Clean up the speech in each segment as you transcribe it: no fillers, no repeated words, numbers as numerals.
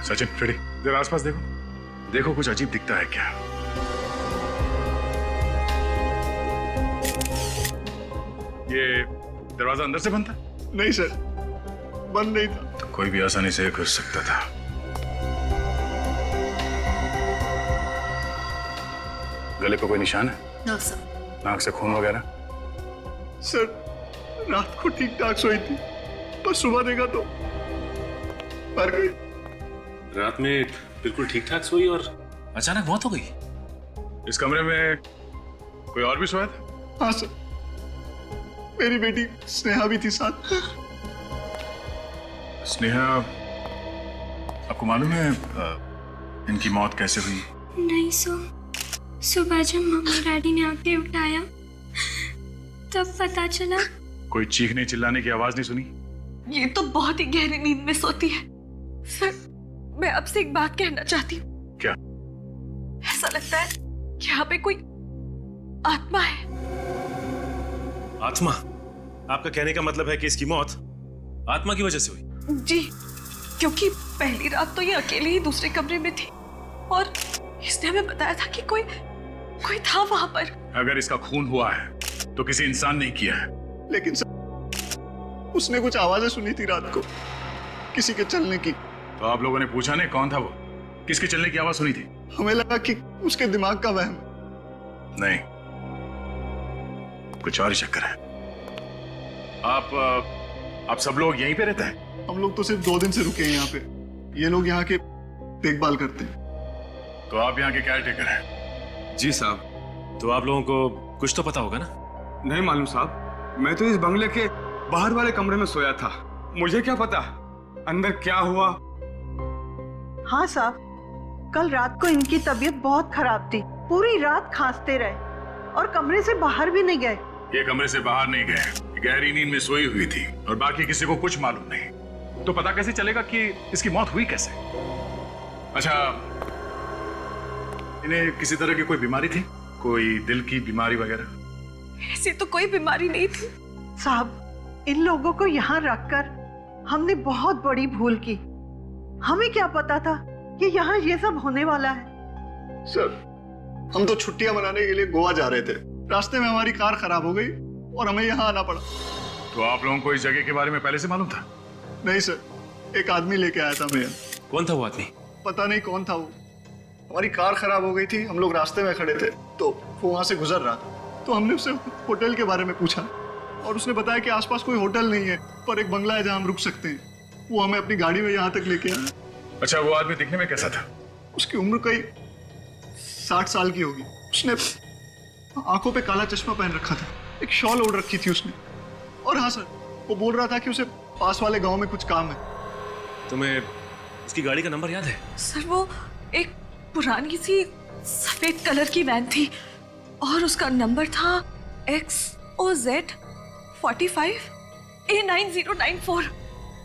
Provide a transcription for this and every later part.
Sachin, Freddy, जरा आसपास देखो, देखो कुछ अजीब दिखता है क्या? ये दरवाजा अंदर से बंद था? नहीं सर, बंद नहीं था। तो कोई भी आसानी से घुस सकता था। गले पे कोई निशान है? No sir. नाक से खून वगैरह? सर, रात को ठीक ठाक सोई थी, पर सुबह देखा तो मर गई। रात में बिल्कुल ठीक ठाक सोई और अचानक मौत हो गई। इस कमरे में कोई और भी सोया था? हाँ सर, मेरी बेटी स्नेहा भी थी साथ। स्नेहा, आपको मालूम है इनकी मौत कैसे हुई? नहीं सर, सुबह जब मम्मी डैडी ने आके उठाया तब पता चला। कोई चीखने चिल्लाने की आवाज नहीं सुनी? ये तो बहुत ही गहरी नींद में सोती है। सर, मैं आपसे एक बात कहना चाहती हूँ। क्या? ऐसा लगता है कि यहाँ पे कोई आत्मा है। आत्मा? आपका कहने का मतलब है कि इसकी मौत आत्मा की वजह से हुई? जी, क्योंकि पहली रात तो ये अकेले ही दूसरे कमरे में थी और इसने हमें बताया था कि कोई था वहां पर। अगर इसका खून हुआ है तो किसी इंसान ने किया है। लेकिन सर, उसने कुछ आवाजें सुनी थी रात को, किसी के चलने की। तो आप लोगों ने पूछा नहीं कौन था वो? किसके चलने की आवाज सुनी थी? हमें लगा कि उसके दिमाग का वहम। नहीं, कुछ और ही चक्कर है। आप सब लोग यहीं पे रहते हैं? हम लोग तो सिर्फ 2 दिन से रुके हैं यहाँ पे। ये लोग यहाँ के देखभाल करते हैं। तो आप यहाँ के केयर टेकर हैं? जी साहब। तो आप लोगों को कुछ तो पता होगा ना? नहीं मालूम साहब, मैं तो इस बंगले के बाहर वाले कमरे में सोया था। मुझे क्या पता अंदर क्या हुआ। हाँ साहब, कल रात को इनकी तबीयत बहुत खराब थी, पूरी रात खांसते रहे और कमरे से बाहर भी नहीं गए। ये कमरे से बाहर नहीं गए, गहरी नींद में सोई हुई थी और बाकी किसी को कुछ मालूम नहीं। तो पता कैसे चलेगा कि इसकी मौत हुई कैसे? अच्छा, इन्हें किसी तरह की कोई बीमारी थी? कोई दिल की बीमारी वगैरह? ऐसी तो कोई बीमारी नहीं थी साहब। इन लोगों को यहाँ रखकर हमने बहुत बड़ी भूल की। हमें क्या पता था कि यहाँ ये सब होने वाला है। सर, हम तो छुट्टियां मनाने के लिए गोवा जा रहे थे। रास्ते में हमारी कार खराब हो गई और हमें यहाँ आना पड़ा। तो आप लोगों को इस जगह के बारे में पहले से मालूम था? नहीं सर, एक आदमी लेके आया था भैया। कौन था वो आदमी? पता नहीं कौन था वो। हमारी कार खराब हो गई थी, हम लोग रास्ते में खड़े थे तो वो वहां से गुजर रहा था। तो हमने उससे होटल के बारे में पूछा और उसने बताया कि आसपास कोई होटल नहीं है, पर एक बंगला है जहां हम रुक सकते हैं। वो हमें अपनी गाड़ी में यहाँ तक लेके आया। अच्छा, वो आदमी दिखने में कैसा था? उसकी उम्र कई 60 साल की होगी। उसने आंखों पे काला चश्मा पहन रखा था, एक शॉल ओढ़ रखी थी उसने। और हाँ सर, वो बोल रहा था कि उसे पास वाले गांव में कुछ काम है। तुम्हें उसकी गाड़ी का नंबर याद है? सर, वो एक पुरानी सी सफेद कलर की वैन थी और उसका नंबर था XOZ 45 A9094।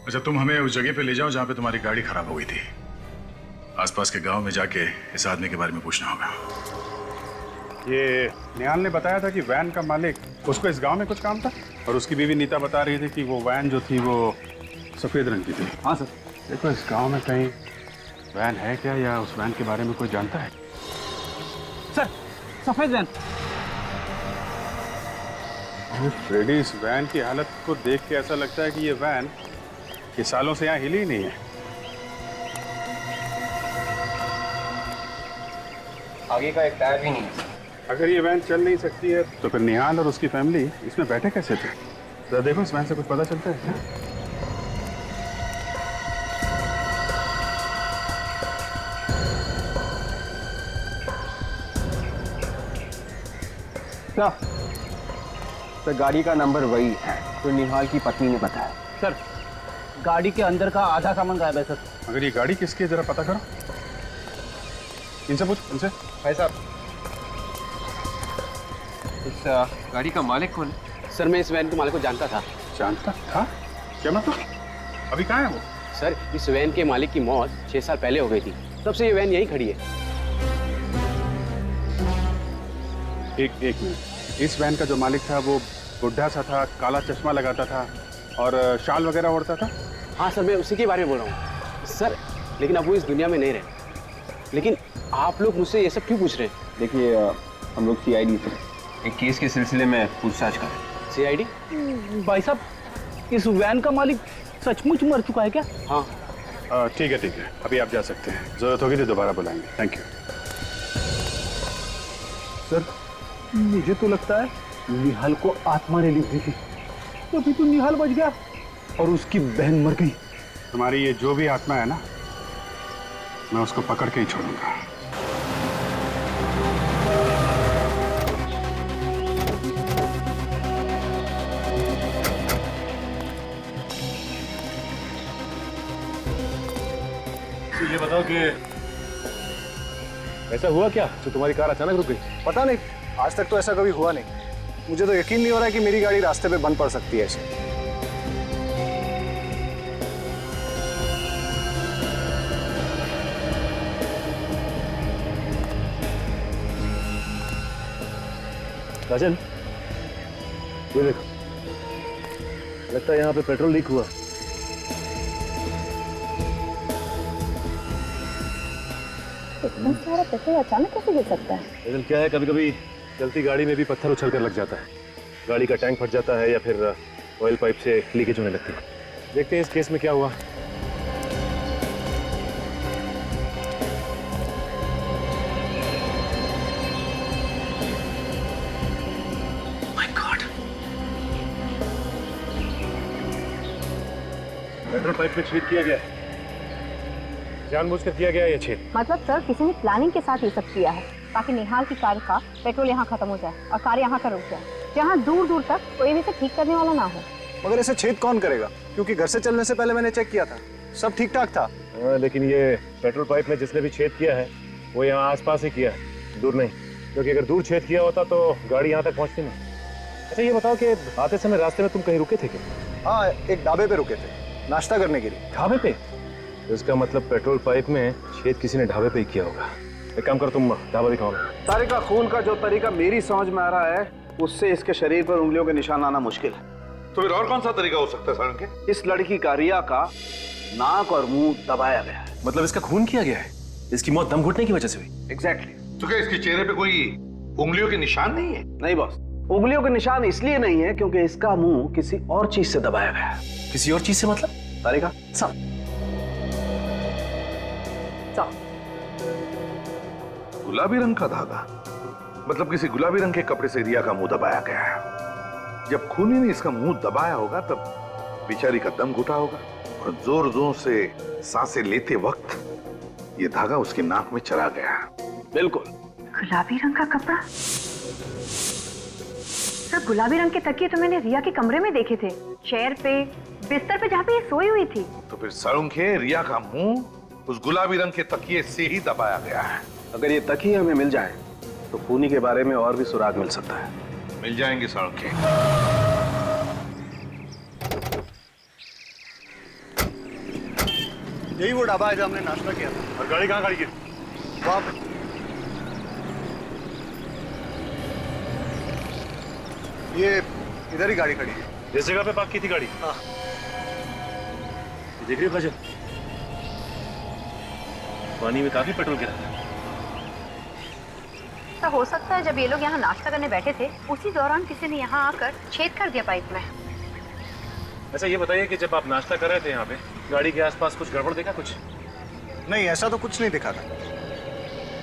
अच्छा, तुम हमें उस जगह पे ले जाओ जहाँ पे तुम्हारी गाड़ी खराब हो गई थी। आसपास के गांव में जाके इस आदमी के बारे में पूछना होगा। ये निहाल ने बताया था कि वैन का मालिक, उसको इस गांव में कुछ काम था और उसकी बीवी नीता बता रही थी कि वो वैन जो थी वो सफ़ेद रंग की थी। हाँ सर, देखो इस गांव में कहीं वैन है क्या या उस वैन के बारे में कोई जानता है? सर, सफेद वैन। फ्रेडी, इस वैन की हालत को देख के ऐसा लगता है कि ये वैन कि सालों से यहाँ हिली ही नहीं है। आगे का एक टायर भी नहीं है। अगर ये वैन चल नहीं सकती है तो फिर निहाल और उसकी फैमिली इसमें बैठे कैसे थे? जरा देखो इस वैन से कुछ पता चलता है क्या? क्या? सर, गाड़ी का नंबर वही है जो निहाल की पत्नी ने बताया। सर, गाड़ी के अंदर का आधा सामान गायब है सर। अगर ये गाड़ी किसकी है जरा पता करो। इनसे पूछ, इनसे। भाई साहब, इस गाड़ी का मालिक कौन है? सर, मैं इस वैन के मालिक को जानता था। जानता था? क्या मतलब? अभी कहाँ है वो? सर, इस वैन के मालिक की मौत 6 साल पहले हो गई थी, तब से ये वैन यहीं खड़ी है। एक मिनट, इस वैन का जो मालिक था वो बुढ़ा सा था, काला चश्मा लगाता था और शाल वगैरह ओढ़ता था? हाँ सर, मैं उसी के बारे में बोल रहा हूँ। सर, लेकिन अब वो इस दुनिया में नहीं रहे। लेकिन आप लोग मुझसे ये सब क्यों पूछ रहे हैं? देखिए हम लोग CID से एक केस के सिलसिले में पूछताछ कर रहे हैं। CID? भाई साहब, इस वैन का मालिक सचमुच मर चुका है क्या? हाँ। ठीक है, अभी आप जा सकते हैं। जरूरत होगी तो दोबारा बुलाएंगे। Thank you. सर, मुझे तो लगता है निहाल को आत्मा ने ली हुई थी, तभी तो निहाल बच गया और उसकी बहन मर गई। तुम्हारी ये जो भी आत्मा है ना, मैं उसको पकड़ के ही छोड़ूंगा। ये बताओ कि ऐसा हुआ क्या जो तुम्हारी कार अचानक रुक गई? पता नहीं, आज तक तो ऐसा कभी हुआ नहीं। मुझे तो यकीन नहीं हो रहा है कि मेरी गाड़ी रास्ते पे बंद पड़ सकती है ऐसे। राजन, ये देखो, लगता है यहाँ पे पेट्रोल लीक हुआ। इतना सारा पेट्रोल अचानक कैसे गिर सकता है? लेकिन क्या है, कभी कभी चलती गाड़ी में भी पत्थर उछल कर लग जाता है, गाड़ी का टैंक फट जाता है या फिर ऑयल पाइप से लीकेज होने लगती है। देखते हैं इस केस में क्या हुआ। पेट्रोल पाइप में छेद किया गया है, जानबूझकर किया गया है ये छेद। मतलब सर किसी ने प्लानिंग के साथ ये सब किया है ताकि निहाल की कार का पेट्रोल यहाँ खत्म हो जाए और कार यहाँ का रुक जाए, जहाँ दूर दूर तक कोई भी इसे ठीक करने वाला ना हो। मगर ऐसे छेद कौन करेगा? क्योंकि घर से चलने से पहले मैंने चेक किया था, सब ठीक ठाक था। लेकिन ये पेट्रोल पाइप में जिसने भी छेद किया है वो यहाँ आसपास ही किया है, दूर नहीं, क्योंकि अगर दूर छेद किया होता तो गाड़ी यहाँ तक पहुँचती नहीं। अच्छा ये बताओ कि आते समय रास्ते में तुम कहीं रुके थे क्या? हाँ, एक ढाबे पे रुके थे नाश्ता करने के लिए। ढाबे पे? तो इसका मतलब पेट्रोल पाइप में छेद किसी ने ढाबे पे ही किया होगा। एक काम करो, तुम ढाबा दिखाओ। तारिका, खून का जो तरीका मेरी समझ में आ रहा है उससे इसके शरीर पर उंगलियों के निशान आना मुश्किल है। तो फिर और कौन सा तरीका हो सकता है सारंग के? इस लड़की का रिया का नाक और मुंह दबाया गया है। मतलब इसका खून किया गया है, इसकी मौत दम घुटने की वजह से हुई? एग्जैक्टली। तो क्या इसके चेहरे पे कोई उंगलियों के निशान नहीं है? नहीं बॉस, उंगलियों के निशान इसलिए नहीं है क्योंकि इसका मुंह किसी और चीज से दबाया गया है। किसी और चीज से मतलब? तारिका, सब गुलाबी रंग का धागा, मतलब किसी गुलाबी रंग के कपड़े से रिया का मुंह दबाया गया है। जब खूनी ने इसका मुंह दबाया होगा तब बेचारी का दम घुटा होगा और जोर जोर से सांसें लेते वक्त ये धागा उसकी नाक में चला गया। बिल्कुल। गुलाबी रंग का कपड़ा? सर गुलाबी रंग के तकिए तो मैंने रिया के कमरे में देखे थे, चेयर पे, बिस्तर पे जहाँ पे ये सोई हुई थी। तो फिर सारंगे, रिया का मुंह उस गुलाबी रंग के तकिए से ही दबाया गया है। अगर ये तकिए हमें मिल जाए तो खूनी के बारे में और भी सुराग मिल सकता है। मिल जाएंगे सारंगे। यही वो ढाबा है जहाँ हमने नाश्ता किया था। और गाड़ी कहाँ खड़ी की? वहाँ पे। ये इधर ही गाड़ी खड़ी है। जिस जगह पे पार्क की थी गाड़ी? हाँ। देख रही हो भजन, पानी में काफी पेट्रोल गिरा था। तो हो सकता है जब ये लोग यहाँ नाश्ता करने बैठे थे उसी दौरान किसी ने यहाँ आकर छेद कर दिया पाइप में। अच्छा ये बताइए कि जब आप नाश्ता कर रहे थे यहाँ पे, गाड़ी के आसपास कुछ गड़बड़ देखा? कुछ नहीं, ऐसा तो कुछ नहीं दिखा था।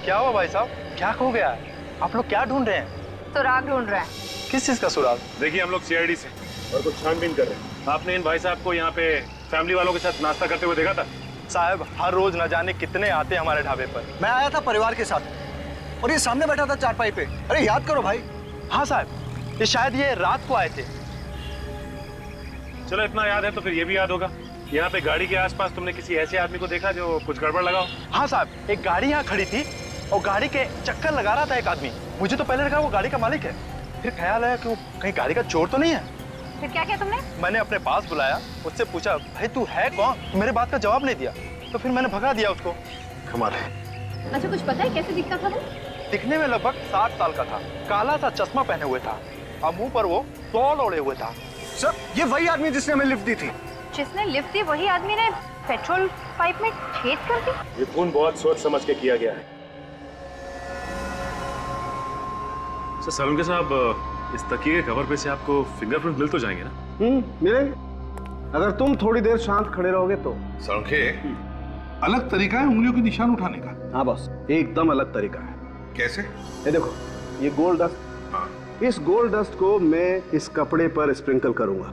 क्या हुआ भाई साहब, क्या खो गया है? आप लोग क्या ढूंढ रहे हैं? सुराग ढूंढ रहा है। किस चीज का सुराग? देखिए हम लोग CID से और कुछ छानबीन कर रहे हैं। आपने इन भाई साहब को यहाँ पे फैमिली वालों के साथ नाश्ता करते हुए देखा था? साहब हर रोज न जाने कितने आते हैं हमारे ढाबे पर। मैं आया था परिवार के साथ और ये सामने बैठा था चारपाई पे। अरे याद करो भाई। हाँ साहब, ये शायद ये रात को आए थे। चलो इतना याद है तो फिर ये भी याद होगा, यहाँ पे गाड़ी के आसपास तुमने किसी ऐसे आदमी को देखा जो कुछ गड़बड़ लगा हो? हाँ साहब, एक गाड़ी यहाँ खड़ी थी और गाड़ी के चक्कर लगा रहा था एक आदमी। मुझे तो पहले लगा वो गाड़ी का मालिक है, फिर ख्याल आया कि वो कहीं गाड़ी का चोर तो नहीं है। फिर क्या किया तुमने? मैंने अपने पास बुलाया, उससे पूछा भाई तू है कौन? मेरे बात का जवाब नहीं दिया, तो फिर मैंने भगा दिया उसको। कमाल है। अच्छा कुछ पता है कैसे दिखता था वो? दिखने में लगभग 60 साल का था, काला सा चश्मा पहने हुए था और मुंह पर वो तौल ओढ़े हुए था। सर ये वही आदमी जिसने हमें लिफ्ट दी थी। जिसने लिफ्ट दी वही आदमी ने पेट्रोल पाइप में छेद कर दी? ये खून बहुत सोच समझ के किया गया है। सर सलून के साहब, इस तकिए के कवर पे से आपको फिंगरप्रिंट मिल तो जाएंगे ना? मिलेंगे, अगर तुम थोड़ी देर शांत खड़े रहोगे तो। सड़के अलग तरीका है उंगलियों के निशान उठाने का। हाँ बॉस, एकदम अलग तरीका है। कैसे? ये देखो, ये गोल्ड डस्ट। हाँ। इस गोल्ड डस्ट को मैं इस कपड़े पर स्प्रिंकल करूंगा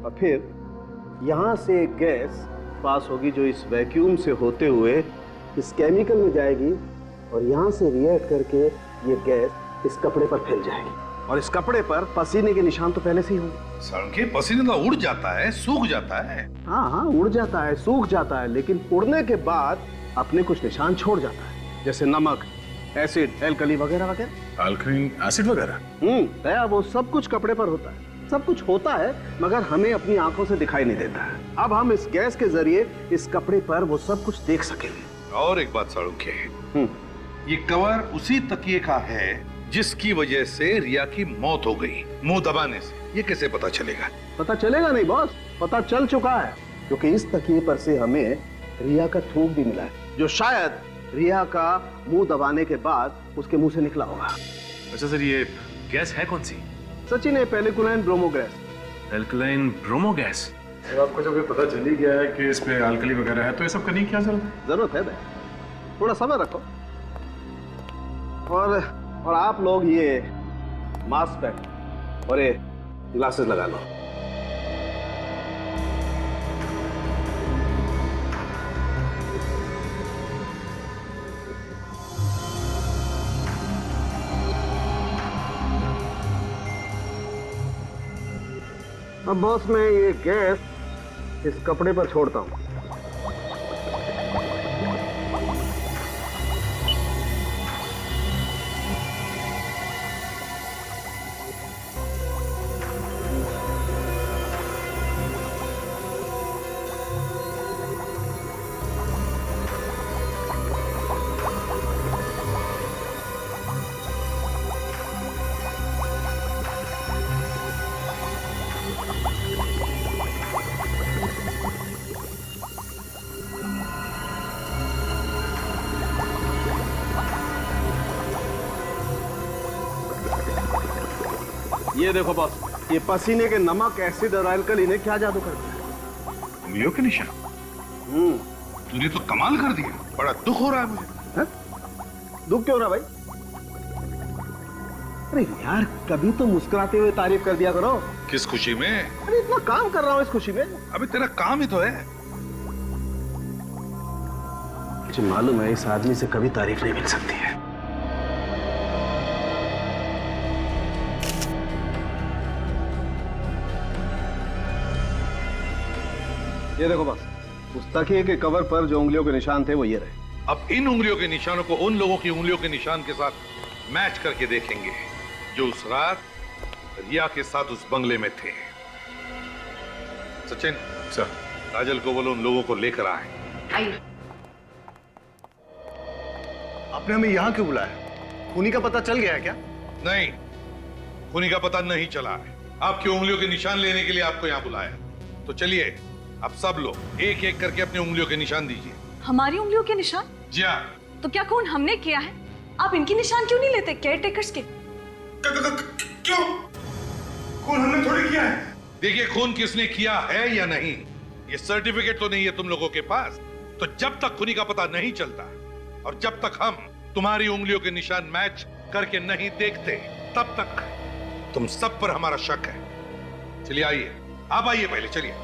और फिर यहाँ से एक गैस पास होगी जो इस वैक्यूम से होते हुए इस केमिकल में जाएगी और यहाँ से रिएक्ट करके ये गैस इस कपड़े पर फैल जाएगी और इस कपड़े पर पसीने के निशान तो पहले से ही होंगे। सड़के पसीने तो उड़ जाता है, सूख जाता है। हाँ हाँ, उड़ जाता है, सूख जाता है, लेकिन उड़ने के बाद अपने कुछ निशान छोड़ जाता है, जैसे नमक, एसिड, एल्कली वगैरह वगैरह। अल्कली एसिड वगैरह? दया, वो सब कुछ कपड़े पर होता है, सब कुछ होता है, मगर हमें अपनी आंखों से दिखाई नहीं देता है। अब हम इस गैस के जरिए इस कपड़े पर वो सब कुछ देख सकेंगे। और एक बात सड़के, ये कवर उसी तकिए का है जिसकी वजह से रिया की मौत हो गई, मुंह दबाने से। ये कैसे पता चलेगा? पता चलेगा नहीं बॉस, पता चल चुका है, क्योंकि इस तकिए पर से हमें रिया का थूक भी मिला है, जो शायद रिया का मुंह दबाने के बाद उसके मुंह से निकला होगा। अच्छा सर, ये गैस है कौन सी? सचिन, है पेलिकुलाइन bromo gas. Alkaline bromo gas? आपको जब ये पता चल ही गया है कि इस पे अल्कली वगैरह है, तो ये सब करने की क्या जरूरत है? जरूरत है दया, थोड़ा समय रखो। और आप लोग ये मास्क पहनो और ये ग्लासेस लगा लो। अब बॉस, मैं ये गैस इस कपड़े पर छोड़ता हूं। ये देखो बॉस, ये पसीने के नमक, एसिड और अल्कली ने क्या जादू कर दिया। उंगलियों के निशान? तूने तो कमाल कर दिया, बड़ा दुख हो रहा है मुझे। है? दुख क्यों रहा भाई? अरे यार, कभी तो मुस्कुराते हुए तारीफ कर दिया करो। किस खुशी में? अरे इतना काम कर रहा हूँ इस खुशी में। अबे तेरा काम ही तो है। मुझे मालूम है इस आदमी से कभी तारीफ नहीं मिल सकती है। ये देखो बस, उस तकिए के कवर पर जो उंगलियों के निशान थे वो ये रहे। अब इन उंगलियों के निशानों को उन लोगों की उंगलियों के निशान के साथ मैच करके देखेंगे जो उस रात रिया के साथ उस बंगले में थे। सचिन सर, काजल को बोलो उन लोगों को लेकर आए। आइए। आपने हमें यहाँ क्यों बुलाया? खूनी का पता चल गया है क्या? नहीं, खूनी का पता नहीं चला है। आपकी उंगलियों के निशान लेने के लिए आपको यहाँ बुलाया। तो चलिए, अब सब लोग एक एक करके अपनी उंगलियों के निशान दीजिए। हमारी उंगलियों के निशान? जी हाँ। तो क्या खून हमने किया है? आप इनकी निशान क्यों नहीं लेते, केयर टेकर्स के? क्यों? खून हमने थोड़ी किया है। देखिए, खून किसने किया है या नहीं, ये सर्टिफिकेट तो नहीं है तुम लोगों के पास। तो जब तक खूनी का पता नहीं चलता और जब तक हम तुम्हारी उंगलियों के निशान मैच करके नहीं देखते, तब तक तुम सब पर हमारा शक है। चलिए आइए, आप आइए पहले, चलिए।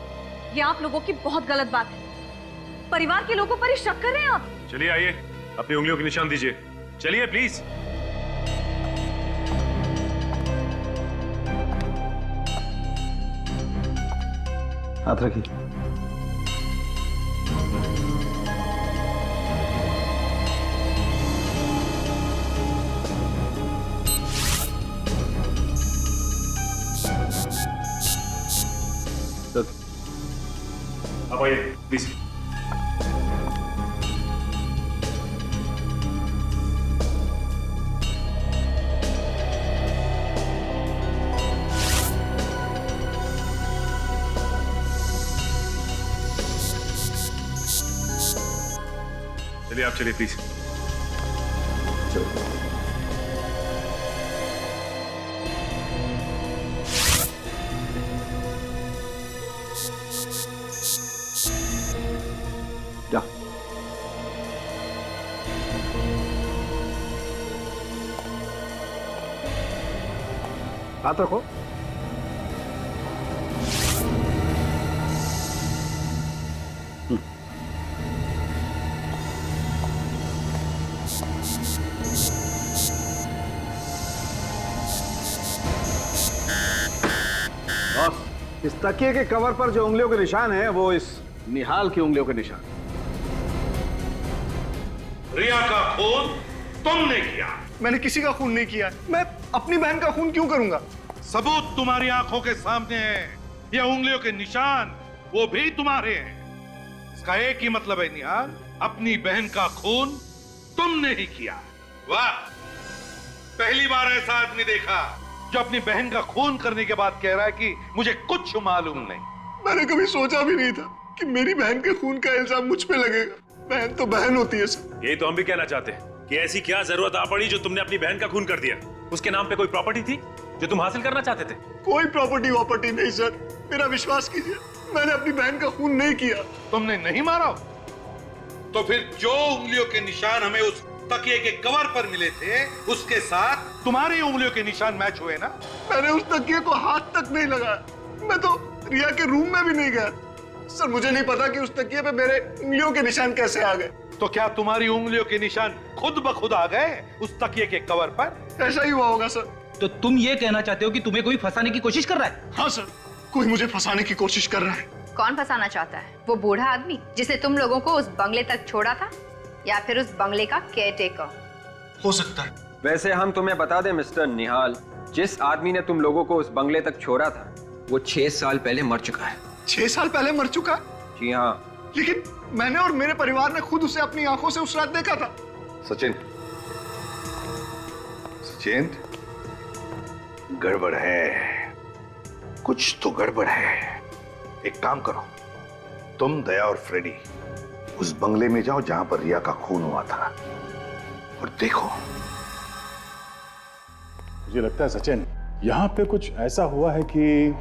ये आप लोगों की बहुत गलत बात है। परिवार के लोगों पर ही शक कर रहे हैं आप। चलिए आइए, अपनी उंगलियों के निशान दीजिए। चलिए प्लीज। हाथ रखिए। आप आइए प्लीज। चलिए आप चलिए प्लीज। जा। हाथ रखो। इस तकिए के कवर पर जो उंगलियों के निशान है वो इस निहाल की उंगलियों के निशान। रिया का खून तुमने किया। मैंने किसी का खून नहीं किया। मैं अपनी बहन का खून क्यों करूंगा? सबूत तुम्हारी आंखों के सामने है। ये उंगलियों के निशान वो भी तुम्हारे हैं। इसका एक ही मतलब है निहाल, अपनी बहन का खून तुमने ही किया। वाह, पहली बार ऐसा आदमी देखा जो अपनी बहन का खून करने के बाद कह रहा है कि मुझे कुछ मालूम नहीं। मैंने कभी सोचा भी नहीं था कि मेरी बहन के खून का इल्जाम मुझ पे लगेगा। बहन तो बहन होती है सर। यही तो हम भी कहना चाहते हैं कि ऐसी क्या जरूरत आ पड़ी जो तुमने अपनी बहन का खून कर दिया। उसके नाम पे कोई प्रॉपर्टी थी जो तुम हासिल करना चाहते थे? कोई प्रॉपर्टी नहीं सर, मेरा विश्वास कीजिए, मैंने अपनी बहन का खून नहीं किया। तुमने नहीं मारा? तो फिर जो उंगलियों के निशान हमें उस तकिए के कवर पर मिले थे उसके साथ तुम्हारी उंगलियों के निशान मैच हुए ना? मैंने उस तकिए को हाथ तक नहीं लगाया। मैं तो रिया के रूम में भी नहीं गया। सर मुझे नहीं पता कि उस तकिए पे मेरे उंगलियों के निशान कैसे आ गए। तो क्या तुम्हारी उंगलियों के निशान खुद ब खुद आ गए उस तकिए के कवर पर? ऐसा ही हुआ होगा सर। तो तुम ये कहना चाहते हो कि तुम्हें कोई फंसाने की कोशिश कर रहा है? हाँ सर, कोई मुझे फंसाने की कोशिश कर रहा है। कौन फंसाना चाहता है? वो बूढ़ा आदमी जिसने तुम लोगों को उस बंगले तक छोड़ा था, या फिर उस बंगले का केयरटेकर? हो सकता है। वैसे हम तुम्हें बता दें मिस्टर निहाल, जिस आदमी ने तुम लोगों को उस बंगले तक छोड़ा था वो 6 साल पहले मर चुका है। 6 साल पहले मर चुका? जी हाँ। लेकिन मैंने और मेरे परिवार ने खुद उसे अपनी आंखों से उस रात देखा था। सचिन, सचिन, गड़बड़ है, कुछ तो गड़बड़ है। एक काम करो, तुम, दया और फ्रेडी उस बंगले में जाओ जहां पर रिया का खून हुआ था और देखो। मुझे लगता है सचिन, यहां पे कुछ ऐसा हुआ है कि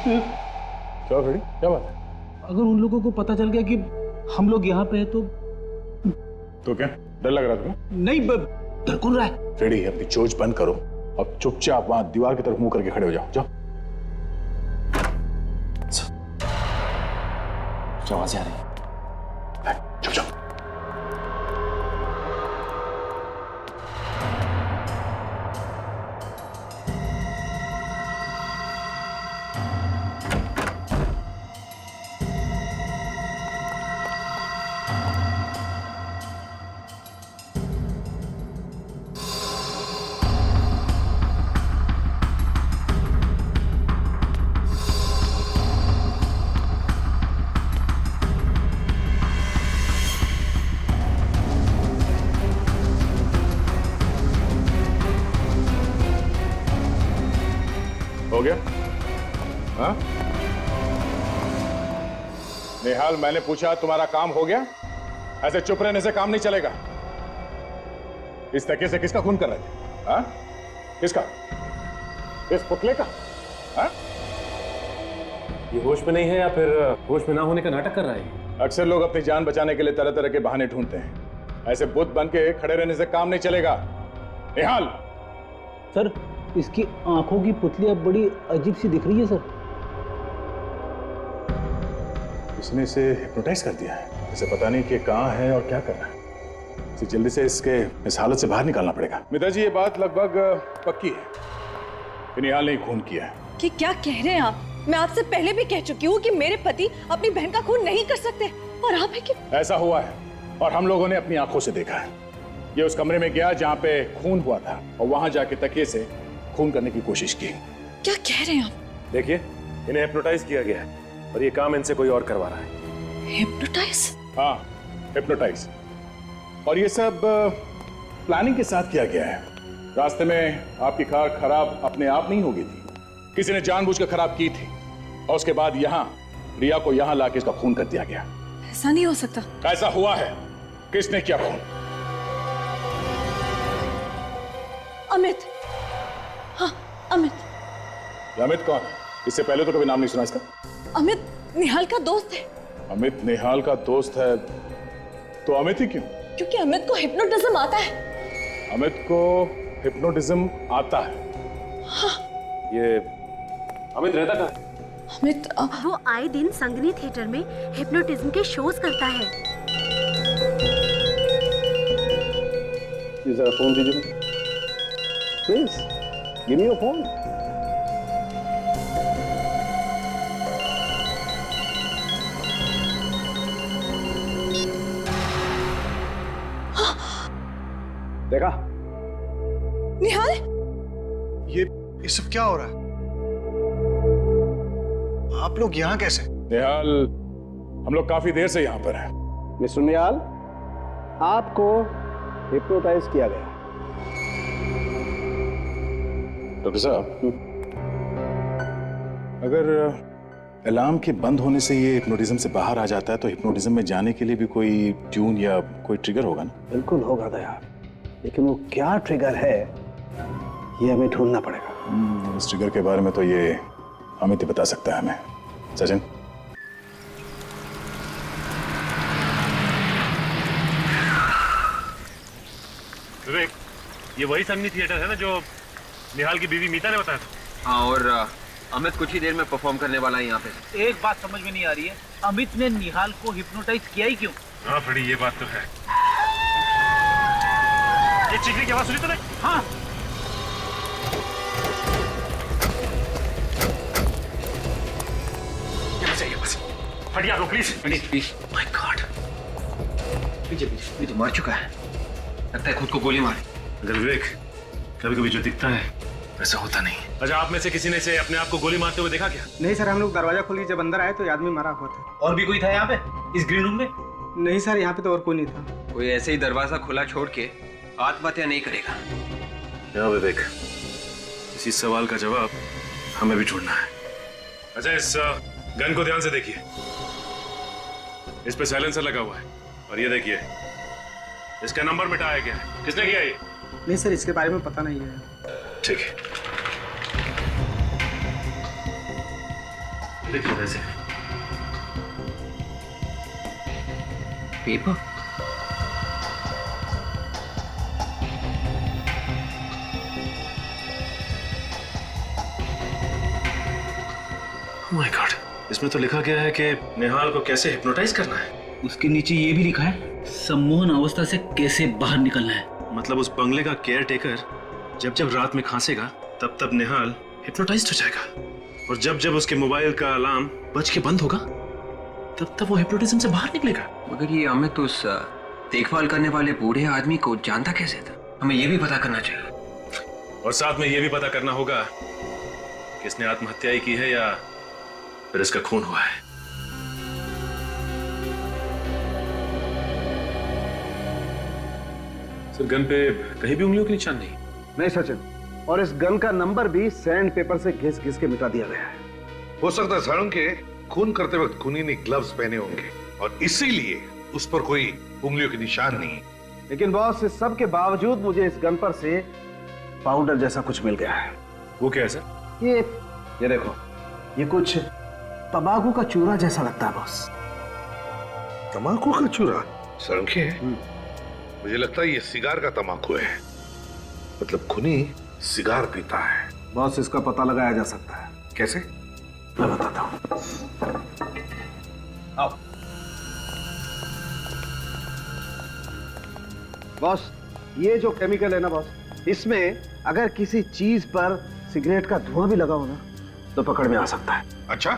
क्या फ्रेडी, क्या बात है? अगर उन लोगों को पता चल गया कि हम लोग यहाँ पे हैं तो क्या डर लग रहा था? नहीं, डर कौन रहा है? फ्रेडी, अपनी चोंच बंद करो और चुपचाप वहां दीवार की तरफ मुंह करके खड़े हो जाओ। जाओ आवाज़ें आ रही है। चुप जाओ। हो गया? हाँ? निहाल, मैंने पूछा तुम्हारा काम हो गया? ऐसे चुप रहने से काम नहीं चलेगा। इस तकिए से किसका खून कर रहे थे? हाँ? किसका? इस पुतले का? हाँ? ये होश में नहीं है या फिर होश में ना होने का नाटक कर रहा है? अक्सर लोग अपनी जान बचाने के लिए तरह तरह के बहाने ढूंढते हैं। ऐसे बुत बन के खड़े रहने से काम नहीं चलेगा। निहाल! सर, इसकी आंखों की पुतली अब बड़ी अजीब सी दिख रही है सर। इसने इसे हिप्नोटाइज कर दिया है। इसे पता नहीं कि कहाँ है और क्या कर रहा है। इसे जल्दी से इस हालत से बाहर निकालना पड़ेगा। मिता जी, ये बात लगभग पक्की है कि निहाल ने खून किया है। कि क्या कह रहे हैं आप? मैं आपसे पहले भी कह चुकी हूँ कि मेरे पति अपनी बहन का खून नहीं कर सकते, और आप है कि ऐसा हुआ है और हम लोगों ने अपनी आंखों से देखा है। ये उस कमरे में गया जहाँ पे खून हुआ था और वहां जाके तकिए से खून करने की कोशिश की। क्या कह रहे हैं आप? देखिए, इन्हें हिप्नोटाइज किया गया है और ये काम इनसे कोई और करवा रहा है। हिप्नोटाइज? हाँ, हिप्नोटाइज। और ये सब प्लानिंग के साथ किया गया है। रास्ते में आपकी कार खराब अपने आप नहीं हो गई थी, किसी ने जानबूझकर खराब की थी और उसके बाद यहाँ रिया को यहां लाके इसका खून कर दिया गया। ऐसा नहीं हो सकता। कैसा हुआ है? किसने किया खून? अमित। हाँ, अमित। ये अमित कौन है? इससे पहले तो कभी नाम नहीं सुना इसका। अमित निहाल का दोस्त है। अमित निहाल का दोस्त है तो अमित ही क्यों? क्योंकि अमित को हिप्नोटिज्म आता है। अमित को हिप्नोटिज्म आता है? हाँ। ये अमित रहता कहाँ? अमित वो आए दिन संगनी थिएटर में हिप्नोटिज्म के शोज करता है। जरा फोन दीजिए please, give me your phone. देखा निहाल? ये सब क्या हो रहा है? आप लोग यहाँ कैसे? निहाल, हम लोग काफी देर से यहाँ पर हैं। मिस्टर निहाल, आपको हिप्नोटाइज किया गया। डॉक्टर साहब, अगर अलार्म के बंद होने से ये हिप्नोटिज्म से बाहर आ जाता है तो हिप्नोटिज्म में जाने के लिए भी कोई ट्यून या कोई ट्रिगर होगा ना? बिल्कुल होगा दया, लेकिन वो क्या ट्रिगर है ये हमें ढूंढना पड़ेगा। इस ट्रिगर के बारे में तो ये अमित ही बता सकता है हमें। सचिन, विवेक, ये वही संगनी थिएटर है ना जो निहाल की बीवी मीता ने बताया था? हाँ, और अमित कुछ ही देर में परफॉर्म करने वाला है यहाँ पे। एक बात समझ में नहीं आ रही है, अमित ने निहाल को हिप्नोटाइज किया ही क्यों? हाँ बड़ी, ये बात तो है। ये चीखने की आवाज सुनी तूने? हाँ। हटिया दो प्लीज। माय गॉड, ये तो मार चुका है, लगता है खुद को गोली मारी। अगर विवेक, कभी कभी जो दिखता है वैसा होता नहीं। अच्छा, आप में से किसी ने से अपने आप को गोली मारते हुए देखा क्या? नहीं सर, हम लोग दरवाजा खोली जब अंदर आए तो आदमी मरा हुआ था। और भी कोई था यहाँ पे इस ग्रीन रूम में? नहीं सर, यहाँ पे तो और कोई नहीं था। कोई ऐसे ही दरवाजा खुला छोड़ के आत्महत्या नहीं करेगा। क्या विवेक, इसी सवाल का जवाब हमें भी ढूंढना है। अच्छा, इस गन को ध्यान से देखिए, इस पे साइलेंसर लगा हुआ है, और ये देखिए इसका नंबर मिटाया गया है। किसने किया ये? नहीं सर, इसके बारे में पता नहीं है। ठीक है, देखिए वैसे पेपर। माय गॉड, इसमें तो लिखा गया है कि निहाल को कैसे हिप्नोटाइज करना है। उसके नीचे ये भी लिखा है, सम्मोहन अवस्था से कैसे बाहर निकलना है। मतलब उस बंगले का केयर टेकर जब जब रात में खांसेगा तब तब निहाल हिप्नोटाइज्ड हो जाएगा, और जब जब उसके मोबाइल का अलार्म बज के बंद होगा तब तब वो हिप्नोटिज्म से बाहर निकलेगा। मगर ये अमित उस देखभाल करने वाले बूढ़े आदमी को जानता कैसे था? हमें ये भी पता करना चाहिए। और साथ में ये भी पता करना होगा कि इसने आत्महत्या ही की है या फिर इसका खून हुआ है। सर, गन पे कहीं भी उंगलियों के निशान नहीं? नहीं सचिन, और इस गन का नंबर भी सैंड पेपर से घिस घिस के मिटा दिया गया है। हो सकता है साळुंखे खून करते वक्त खूनी ने ग्लव्स पहने होंगे और इसीलिए उस पर कोई उंगलियों के निशान नहीं। लेकिन बॉस, इस सब के बावजूद मुझे इस गन पर से पाउडर जैसा कुछ मिल गया है। वो क्या है सर? ये देखो, ये कुछ तंबाकू का चूरा जैसा लगता है बॉस। तंबाकू का चूरा? साळुंखे, मुझे लगता है ये सिगार का तंबाकू है। मतलब खूनी सिगार पीता है। बॉस, इसका पता लगाया जा सकता है। कैसे? मैं बताता हूँ। आओ बॉस, ये जो केमिकल है ना बॉस, इसमें अगर किसी चीज पर सिगरेट का धुआं भी लगा हो ना तो पकड़ में आ सकता है। अच्छा,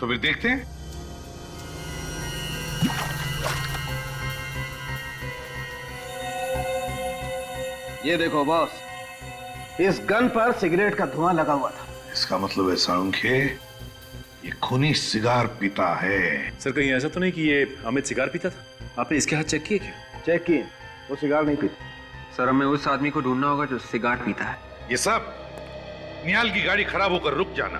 तो फिर देखते हैं। ये देखो बॉस, इस गन पर सिगरेट का धुआं लगा हुआ था। इसका मतलब है साळुंखे ये खूनी सिगार पीता है। सर, कहीं ऐसा तो नहीं कि ये अमित सिगार पीता था? आपने इसके हाथ चेक किए क्या? चेक किए, वो सिगार नहीं पीता। सर, हमें उस आदमी को ढूंढना होगा जो सिगार पीता है। ये सब निहाल की गाड़ी खराब होकर रुक जाना,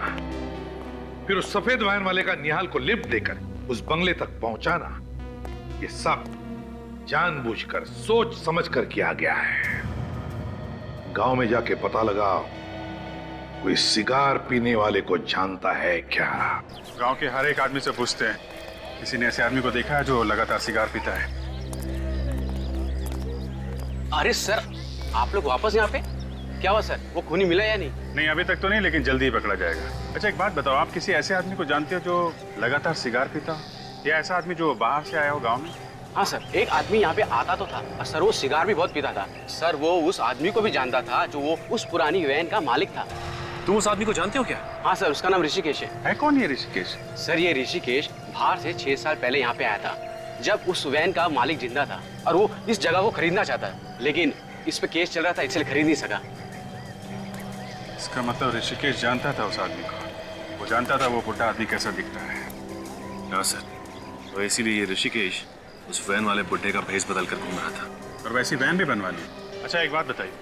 फिर उस सफेद वैन वाले का निहाल को लिफ्ट देकर उस बंगले तक पहुंचाना, ये सब जानबूझकर सोच समझकर किया गया है। गांव में जाके पता लगाओ कोई सिगार पीने वाले को जानता है क्या। गांव के हर एक आदमी से पूछते हैं, किसी ने ऐसे आदमी को देखा है जो लगातार सिगार पीता है? अरे सर, आप लोग वापस यहाँ पे? क्या हुआ सर, वो खूनी मिला या नहीं? नहीं, अभी तक तो नहीं, लेकिन जल्दी ही पकड़ा जाएगा। अच्छा एक बात बताओ, आप किसी ऐसे आदमी को जानते हो जो लगातार सिगार पीता हो, या ऐसा आदमी जो बाहर से आया हो गांव में? हाँ सर, एक आदमी यहाँ पे आता तो था और सर वो सिगार भी बहुत पीता था। सर वो उस आदमी को भी जानता था जो वो उस पुरानी वैन का मालिक था। तुम उस आदमी को जानते हो क्या? हाँ सर, उसका नाम ऋषिकेश है। कौन ये ऋषिकेश? सर ये ऋषिकेश बाहर से 6 साल पहले यहाँ पे आया था, जब उस वैन का मालिक जिंदा था और वो इस जगह को खरीदना चाहता है, लेकिन इस पे केस चल रहा था इसलिए खरीद नहीं सका। इसका मतलब ऋषिकेश जानता था उस आदमी को, वो जानता था वो बुढ़ा आदमी कैसा दिखता है। हाँ सर, तो इसीलिए ये ऋषिकेश उस वैन वाले बुड्ढे का भेस बदल कर घूम रहा था। और वैसी वैन भी बनवा ली। अच्छा एक बात बताइए,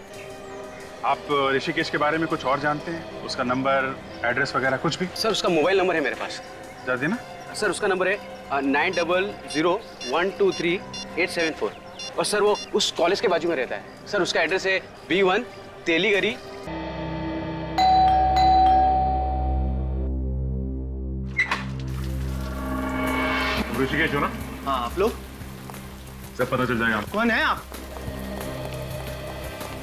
आप ऋषिकेश के बारे में कुछ और जानते हैं? उसका नंबर, एड्रेस वगैरह कुछ भी? सर उसका मोबाइल नंबर है मेरे पास। बता देना। सर उसका नंबर है 9001238874 और सर वो उस कॉलेज के बाजू में रहता है। सर उसका एड्रेस है B1 तेलीगरी। ऋषिकेश हो ना? हाँ, आप लोग? सब पता चल जाएगा। कौन है आप?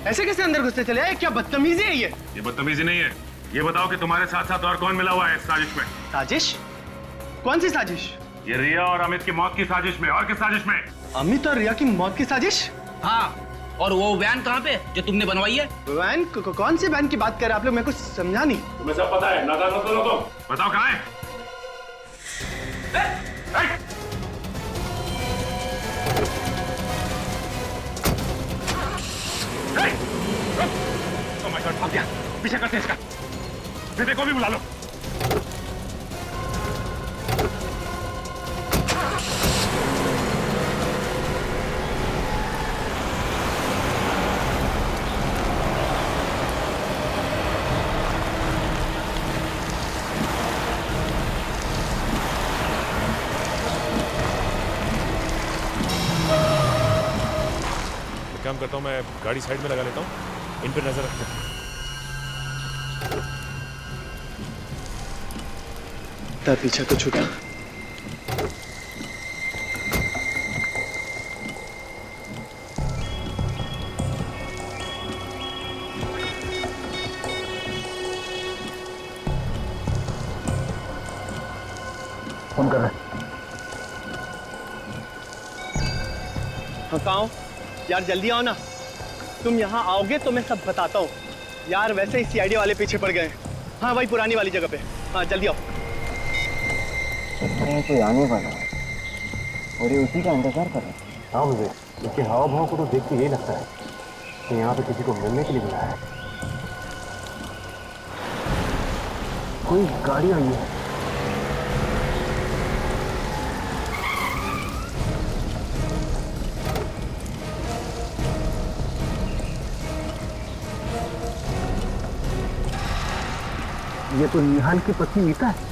ऐसे कैसे अंदर घुसते चले आए? क्या बदतमीजी है ये? ये बदतमीजी नहीं है। ये बताओ कि तुम्हारे साथ साथ और कौन मिला हुआ है इस साजिश में? साजिश? कौन सी साजिश? ये रिया और अमित की मौत की साजिश में। और किस साजिश में? अमित और रिया की मौत की साजिश? हाँ, और वो वैन कहाँ पे जो तुमने बनवाई है? वैन? कौन सी वैन की बात कर रहे हैं आप लोग? मेरे को समझा नहीं। तुम्हें सब पता है, नादान मत बनो तुम। बताओ कहाँ है? पीछे करते हैं इसका। बेटे को भी बुला लो। काम करता हूँ, मैं गाड़ी साइड में लगा लेता हूँ, इन पर नजर रखते हैं। पीछा तो छूटा। फोन कर रहे हैं। हाँ कहाँ हो? यार जल्दी आओ ना। तुम यहाँ आओगे तो मैं सब बताता हूँ। यार वैसे ही CID वाले पीछे पड़ गए। हाँ वही पुरानी वाली जगह पे। हाँ जल्दी आओ। कोई आने वाला है और ये उसी का इंतजार कर रहा है। हाँ मुझे इसके हाव भाव को तो देख के यही लगता है कि यहाँ पे किसी को मिलने के लिए बुलाया है। कोई गाड़ी आई है। ये तो निहाल की पत्नी मीता है।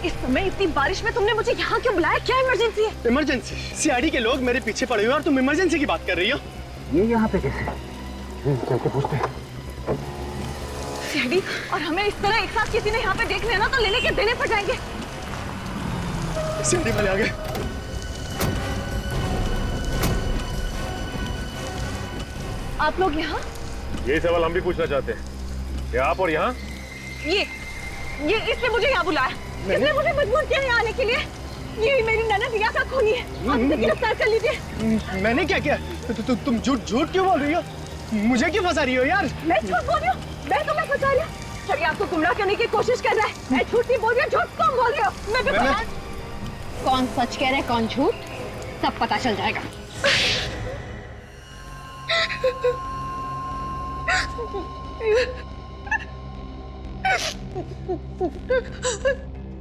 इस समय इतनी बारिश में तुमने मुझे यहाँ क्यों बुलाया? क्या इमरजेंसी है? इमरजेंसी? CID के लोग मेरे पीछे पड़े हुए और तुम इमरजेंसी की बात कर रही हो? ये यहाँ पे कैसे? चल के पूछते हैं। CID और हमें इस तरह एक साथ किसी ने यहाँ पे देख लिया ना तो लेने के देने पड़ जाएंगे। CID वाले आ गए। आप लोग यहाँ? यही सवाल हम भी पूछना चाहते हैं। क्या आप और यहाँ? ये इसने मुझे यहाँ बुलाया। इसने मुझे मजबूर किया यहाँ आने के लिए। ये मेरी ननद रिया का खूनी है। आप इसे गिरफ्तार कर लीजिए। मैंने क्या किया? तुम झूठ क्यों बोल रही हो? मुझे क्यों फंसा रही हो यार? मैं झूठ बोल रही हूँ? मैं फंसा रही हूँ? चलिए आपको गुमराह करने की कोशिश कर रहा है। मैं झूठ नहीं बोल रही हूँ, झूठ तुम बोल रहे हो। मैं कौन सच कह रहा है कौन झूठ सब पता चल जाएगा।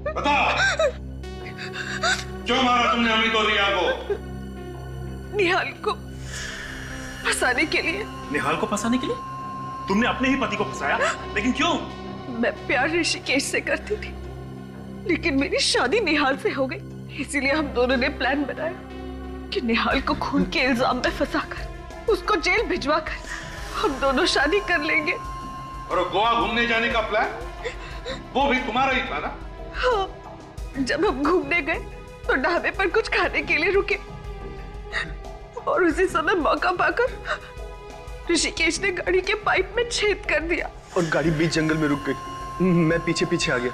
बता क्यों मारा तुमने अमित और रिया को? निहाल को फंसाने के लिए। निहाल को फंसाने के लिए? तुमने अपने ही पति को फंसाया, लेकिन क्यों? मैं प्यार ऋषिकेश से करती थी लेकिन मेरी शादी निहाल से हो गई, इसीलिए हम दोनों ने प्लान बनाया कि निहाल को खून के इल्जाम में फंसाकर उसको जेल भिजवा कर हम दोनों शादी कर लेंगे। और गोवा घूमने जाने का प्लान वो भी तुम्हारा ही था ना? हाँ, जब हम घूमने गए तो ढाबे पर कुछ खाने के लिए रुके और उसी समय मौका पाकर ऋषिकेश ने गाड़ी के पाइप में छेद कर दिया और गाड़ी बीच जंगल में रुक गई। मैं पीछे पीछे आ गया,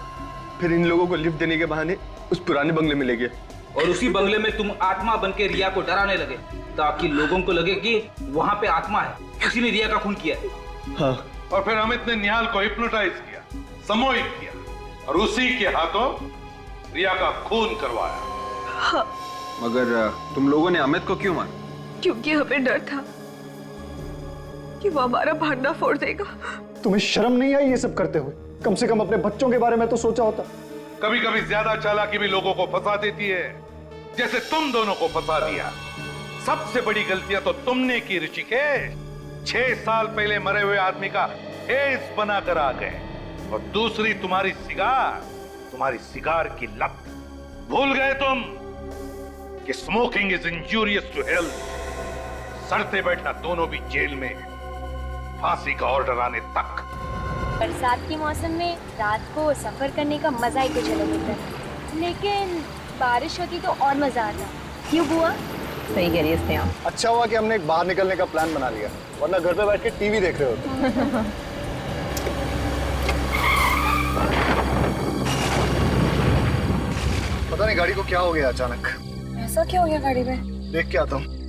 फिर इन लोगों को लिफ्ट देने के बहाने उस पुराने बंगले में ले गया। और उसी बंगले में तुम आत्मा बन के रिया को डराने लगे ताकि लोगों को लगे कि वहां पे आत्मा है, उसी ने रिया का खून किया है। हाँ। और फिर अमित ने निहाल को हिप्नोटाइज किया, सम्मोहित किया और उसी के हाथों रिया का खून करवाया। हाँ। मगर तुम लोगों ने अमित को क्यों मारा? क्योंकि हमें डर था कि वो हमारा भांडा फोड़ देगा। तुम्हें शर्म नहीं आई ये सब करते हुए? कम से कम अपने बच्चों के बारे में तो सोचा होता। कभी कभी ज्यादा चालाकी भी लोगों को फंसा देती है, जैसे तुम दोनों को फंसा दिया। सबसे बड़ी गलतियां तो तुमने की ऋषिकेश। 6 साल पहले मरे हुए आदमी का फेस बनाकर आ गए। और दूसरी तुम्हारी सिगार की लत। भूल गए तुम कि smoking is injurious to health. सड़ते बैठना दोनों भी जेल में, फांसी का ऑर्डर आने तक। बरसात के मौसम में रात को सफर करने का मजा ही कुछ अलग होता है, लेकिन बारिश होती तो और मजा आता। क्यों बुआ? सही कह रही है स्नेहा। अच्छा हुआ कि हमने बाहर निकलने का प्लान बना लिया, वरना घर पे बैठ के टीवी देख रहे होते। पता नहीं गाड़ी को क्या हो गया अचानक। ऐसा क्या हो गया गाड़ी में? देख के आता हूँ।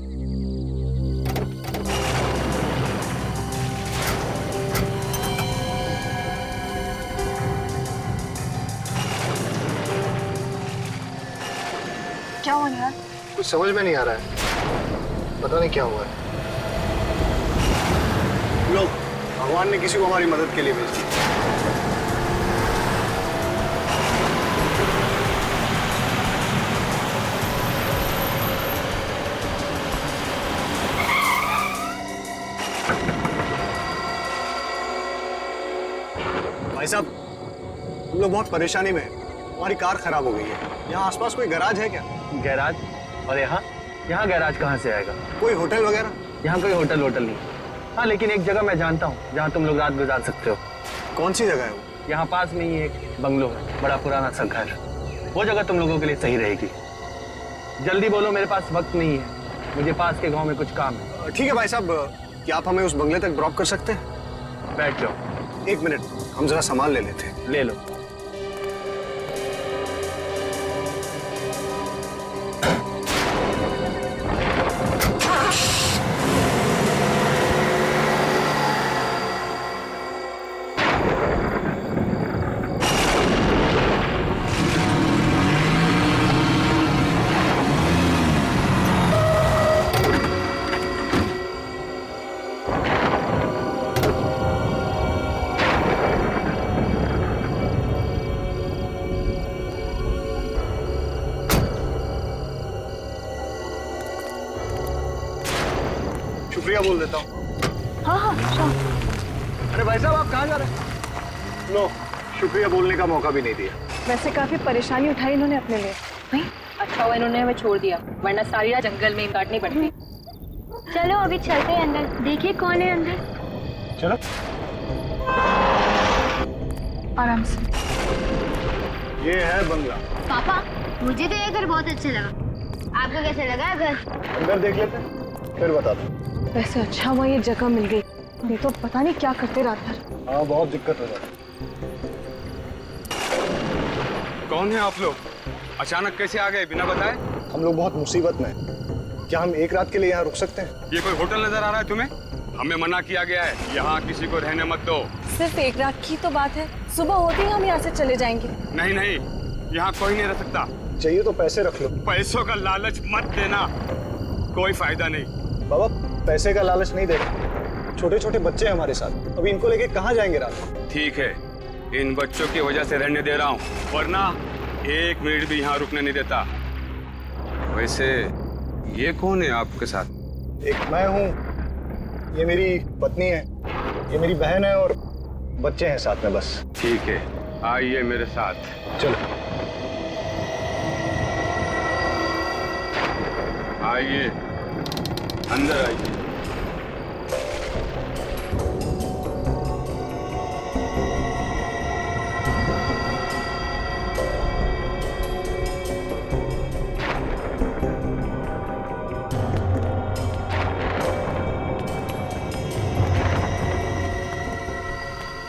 क्या हुआ यार? कुछ समझ में नहीं आ रहा है, पता नहीं क्या हुआ है। लोग, भगवान ने किसी को हमारी मदद के लिए भेज दिया। भाई साहब, हम लोग बहुत परेशानी में हैं। हमारी कार खराब हो गई है। यहाँ आसपास कोई गैराज है क्या? गैराज? और यहाँ गैराज कहाँ से आएगा? कोई होटल वगैरह? यहाँ कोई होटल नहीं। हाँ, लेकिन एक जगह मैं जानता हूँ जहाँ तुम लोग रात गुजार सकते हो। कौन सी जगह है वो? यहाँ पास में ही एक बंगलो है, बड़ा पुराना सा घर। वो जगह तुम लोगों के लिए सही रहेगी। जल्दी बोलो, मेरे पास वक्त नहीं है, मुझे पास के गाँव में कुछ काम है। ठीक है भाई साहब, क्या आप हमें उस बंगले तक ड्रॉप कर सकते हैं? बैठ जाओ। 1 मिनट, हम जरा सामान ले लेते हैं। ले लो। शुक्रिया बोल देता हूँ। हाँ, अरे भाई साहब, आप कहाँ जा रहे हैं? लो, शुक्रिया बोलने का मौका भी नहीं दिया। वैसे काफी परेशानी उठाई इन्होंने अपने लिए। नहीं, अच्छा हुआ इन्होंने हमें छोड़ दिया, वरना सारी रात जंगल में काटनी पड़ती। चलो अभी चलते हैं अंदर, देखिए कौन है अंदर। चलो। आराम से। ये है बंगला। पापा, मुझे तो ये घर बहुत अच्छा लगा। आपको कैसे लगा घर? अंदर देख लेते हैं, फिर बताता हूँ। वैसे अच्छा हुआ ये जगह मिल गई, नहीं तो पता नहीं क्या करते रात भर। हाँ, बहुत दिक्कत हो जाती। कौन है आप लोग? अचानक कैसे आ गए बिना बताए? हम लोग बहुत मुसीबत में हैं। क्या हम एक रात के लिए यहाँ रुक सकते हैं? ये कोई होटल नजर आ रहा है तुम्हें? हमें मना किया गया है, यहाँ किसी को रहने मत दो। सिर्फ एक रात की तो बात है, सुबह होते ही हम यहाँ से चले जाएंगे। नहीं, यहाँ कोई नहीं रह सकता। चाहिए तो पैसे रख लो। पैसों का लालच मत देना, कोई फायदा नहीं। बाबा, पैसे का लालच नहीं दे रहे। छोटे छोटे बच्चे हैं हमारे साथ, अभी इनको लेके कहाँ जाएंगे रात में? ठीक है, इन बच्चों की वजह से रहने दे रहा हूँ, वरना 1 मिनट भी यहाँ रुकने नहीं देता। वैसे ये कौन है आपके साथ? एक मैं हूँ, ये मेरी पत्नी है, ये मेरी बहन है और बच्चे हैं साथ में बस। ठीक है, आइए मेरे साथ। चलो। आइए, अंदर आइए।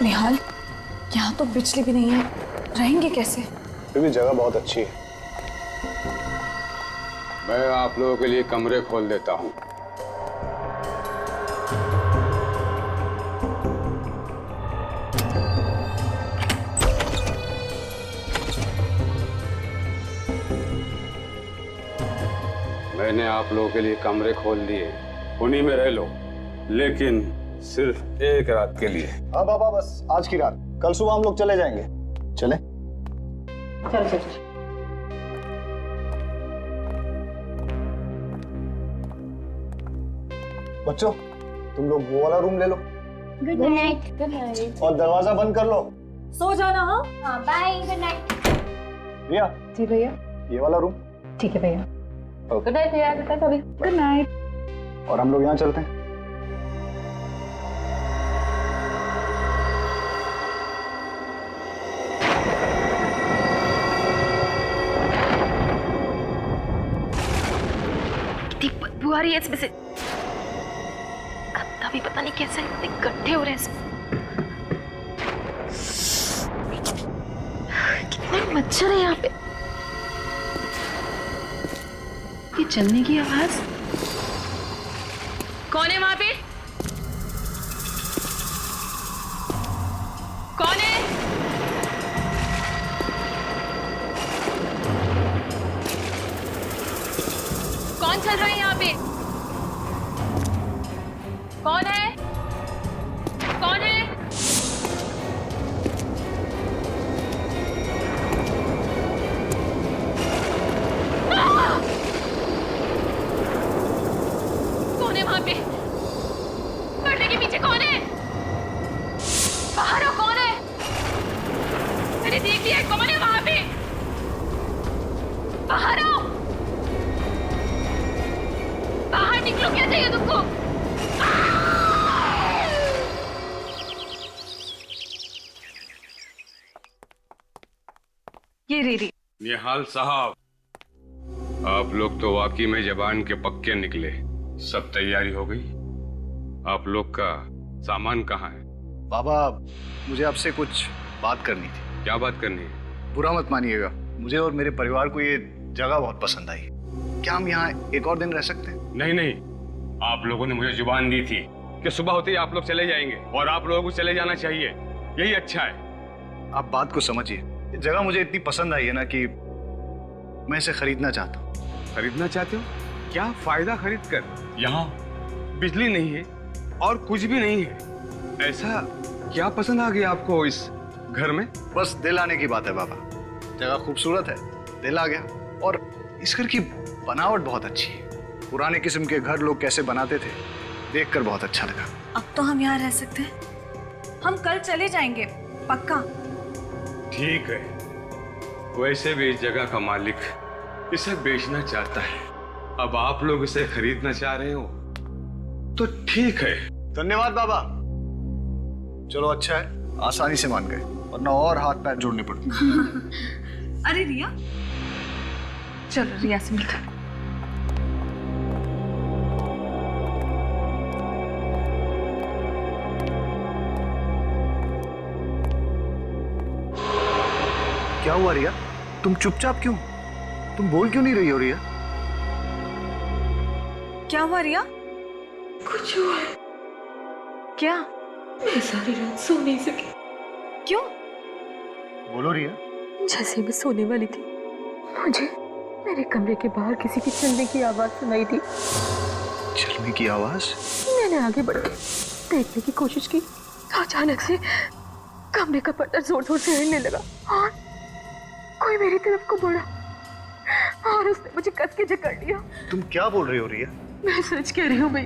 निहाल, यहाँ तो बिजली भी नहीं है, रहेंगे कैसे? फिर भी जगह बहुत अच्छी है। मैं आप लोगों के लिए कमरे खोल देता हूँ। मैंने आप लोगों के लिए कमरे खोल दिए, उन्हीं में रह लो, लेकिन सिर्फ एक रात के लिए। हाँ बाबा, बस आज की रात, कल सुबह हम लोग चले जाएंगे। चले? चल चल चल। बच्चों, तुम लोग वो वाला रूम ले लो गुड नाइट। Good night. और दरवाजा बंद कर लो। सो जाना। हाँ, बाय। Good night. रिया, जी भैया। ये वाला रूम। ठीक है भैया। गुड नाइट भैया। गुड नाइट भाभी। Good night. और हम लोग यहाँ चलते हैं। बदबू आ रही है इसमें से। गंदा भी पता नहीं कैसे इतने गड्ढे हो रहे हैं इसमें। कितने मच्छर है यहाँ पे। ये चलने की आवाज। कौन है वहां पे? कौन है? कौन चल रहा है यहाँ पे? कौन है? कौन है? कौन है वहां पे? पर्दे के पीछे कौन है? बाहर आओ, कौन है? मैंने देख लिया, कौन है वहां पे? बाहर आओ, बाहर निकलो। क्या चाहिए तुमको? ये रेडी। निहाल साहब, आप लोग तो वाकई में जबान के पक्के निकले। सब तैयारी हो गई? आप लोग का सामान कहाँ है? बाबा, मुझे आपसे कुछ बात करनी थी। क्या बात करनी है? बुरा मत मानिएगा, मुझे और मेरे परिवार को ये जगह बहुत पसंद आई। क्या हम यहाँ एक और दिन रह सकते हैं? नहीं नहीं, आप लोगों ने मुझे जुबान दी थी कि सुबह होते ही आप लोग चले जाएंगे, और आप लोगों को चले जाना चाहिए, यही अच्छा है। आप बात को समझिए, ये जगह मुझे इतनी पसंद आई है ना कि मैं इसे खरीदना चाहता हूँ। खरीदना चाहते हो? क्या फायदा खरीद कर? यहाँ बिजली नहीं है और कुछ भी नहीं है। ऐसा क्या पसंद आ गया आपको इस घर में? बस दिल आने की बात है बाबा। जगह खूबसूरत है, दिल आ गया। और इस घर की बनावट बहुत अच्छी है। पुराने किस्म के घर लोग कैसे बनाते थे, देखकर बहुत अच्छा लगा। अब तो हम यहाँ रह सकते हैं। हम कल चले जाएंगे, पक्का। ठीक है, वैसे भी इस जगह का मालिक इसे बेचना चाहता है। अब आप लोग इसे खरीदना चाह रहे हो तो ठीक है। धन्यवाद बाबा। चलो अच्छा है, आसानी से मान गए, वरना और हाथ पैर जोड़ने पड़ते। अरे रिया, चलो रिया से मिलते हैं। क्या हुआ रिया? तुम चुपचाप क्यों? तुम बोल क्यों नहीं रही हो रिया? क्या हुआ रिया? कुछ हुआ है। क्या? मैं सारी रात सो नहीं सकी। क्यों? बोलो रिया। जैसे मैं सोने वाली थी, मुझे मेरे कमरे के बाहर किसी की चलने की आवाज सुनाई दी। चलने की आवाज? मैंने आगे बढ़ के देखने की कोशिश की तो अचानक से कमरे का पर्दा जोर जोर से हिलने लगा और कोई मेरी तरफ को बढ़ा और उसने मुझे कस के जकड़ लिया। तुम क्या बोल रही हो रिया? मैं सच कह रही हूँ भाई,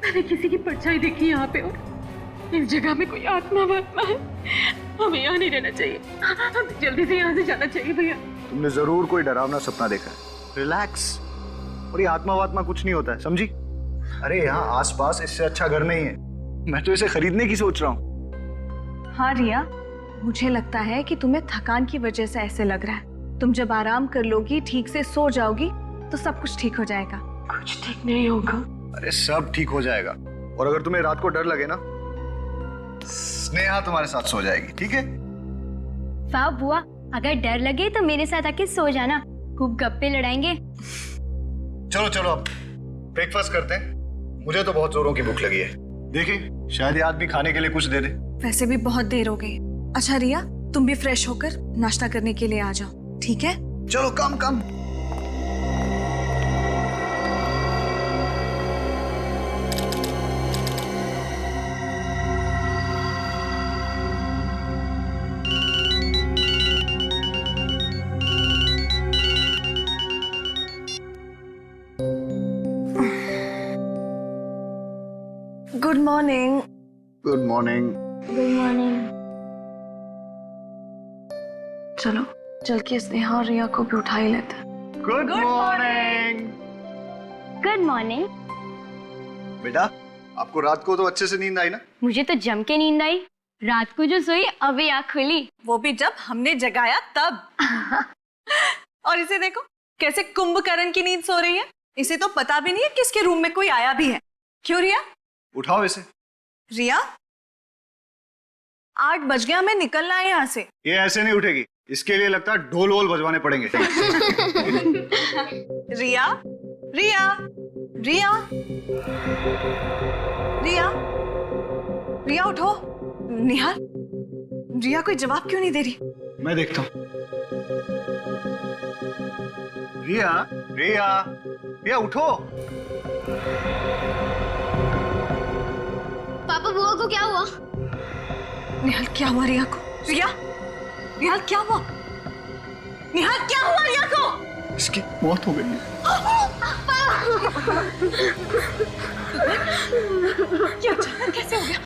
मैंने किसी की परछाई देखी यहाँ पे और इस जगह में कोई आत्मा वात्मा है। हमें यहाँ नहीं रहना चाहिए, हमें जल्दी से यहाँ से जाना चाहिए भैया। तुमने जरूर कोई डरावना सपना देखा है। रिलैक्स, और ये आत्मा वात्मा कुछ नहीं होता है, समझी? अरे यहाँ आसपास इससे अच्छा घर नहीं है, मैं तो इसे खरीदने की सोच रहा हूँ। हाँ रिया, मुझे लगता है कि तुम्हें थकान की वजह से ऐसे लग रहा है। तुम जब आराम कर लोगी, ठीक से सो जाओगी, तो सब कुछ ठीक हो जाएगा। कुछ ठीक नहीं होगा। अरे सब ठीक हो जाएगा। और अगर तुम्हें रात को डर लगे ना, स्नेहा तुम्हारे साथ सो जाएगी, ठीक है? वाह बुआ, अगर डर लगे तो मेरे साथ आके सो जाना, खूब गप्पे लड़ाएंगे। चलो चलो अब ब्रेकफास्ट करते हैं, मुझे तो बहुत जोरों की भूख लगी है। देखिए शायद ये आदमी खाने के लिए कुछ दे दे। वैसे भी बहुत देर हो गई। अच्छा रिया, तुम भी फ्रेश होकर नाश्ता करने के लिए आ जाओ, ठीक है? चलो come come. Good morning. Good morning. Good morning. चलो चल के स्नेहा और रिया को भी उठा ही लेते हैं। Good morning. Good morning. बेटा, आपको रात को तो अच्छे से नींद आई ना? मुझे तो जम के नींद आई। रात को जो सोई अभी आँख खुली, वो भी जब हमने जगाया तब। और इसे देखो कैसे कुंभकर्ण की नींद सो रही है। इसे तो पता भी नहीं है किसके रूम में कोई आया भी है। क्यों रिया? उठाओ इसे। रिया 8 बज गया, हमें निकलना है यहाँ से। ये ऐसे नहीं उठेगी, इसके लिए लगता है ढोल वोल बजवाने पड़ेंगे। रिया रिया रिया रिया रिया उठो। निहाल, रिया कोई जवाब क्यों नहीं दे रही? मैं देखता हूँ। रिया रिया रिया उठो। पापा बुआ को क्या हुआ? निहाल क्या हुआ रिया को? रिया निहाल क्या हुआ? निहाल क्या हुआ रिया को? इसकी मौत हो गई है। क्या अचानक कैसे हो गया?